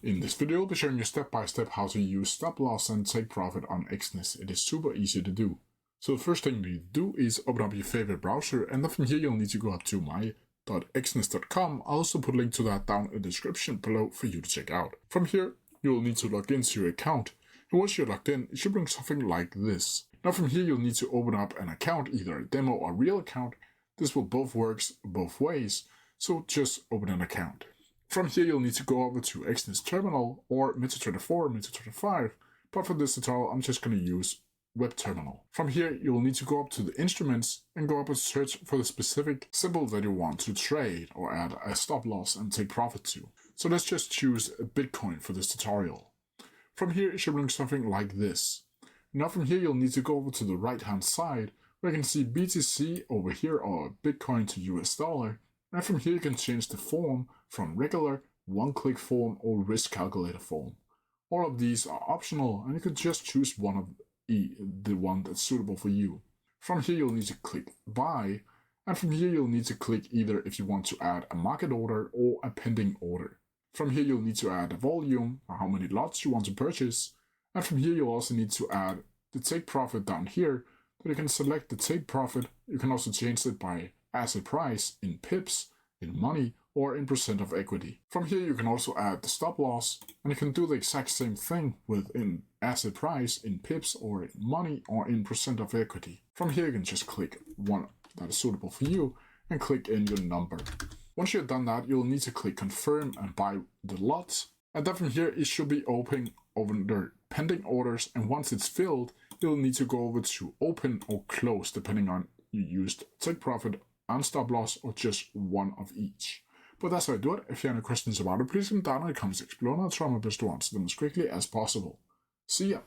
In this video, I'll be showing you step by step how to use stop loss and take profit on Exness. It is super easy to do. So the first thing you need to do is open up your favorite browser, and then from here you'll need to go up to my.exness.com. I'll also put a link to that down in the description below for you to check out. From here, you'll need to log into your account, and once you're logged in, it should bring something like this. Now from here you'll need to open up an account, either a demo or real account. This will both work both ways, so just open an account. From here you'll need to go over to Exness Terminal or MetaTrader 4, MetaTrader 5, but for this tutorial I'm just going to use Web Terminal. From here you'll need to go up to the instruments and go up and search for the specific symbol that you want to trade or add a stop loss and take profit to. So let's just choose Bitcoin for this tutorial. From here it should bring something like this. Now from here you'll need to go over to the right hand side where you can see BTC over here or Bitcoin to US dollar. And from here you can change the form from regular, one-click form or risk calculator form. All of these are optional and you can just choose one of the one that's suitable for you. From here you'll need to click buy, and from here you'll need to click either if you want to add a market order or a pending order. From here you'll need to add a volume or how many lots you want to purchase, and from here you'll also need to add the take profit down here. But you can select the take profit. You can also change it by asset price in pips, in money, or in percent of equity. From here you can also add the stop loss, and you can do the exact same thing with in asset price, in pips, or in money, or in percent of equity. From here you can just click one that is suitable for you and click in your number. Once you've done that, you'll need to click confirm and buy the lot, and then from here it should be open over the pending orders, and once it's filled you'll need to go over to open or close depending on you used take profit and stop loss or just one of each. But that's how I do it. If you have any questions about it, please comment down in the comments below and I'll try my best to answer them as quickly as possible. See ya!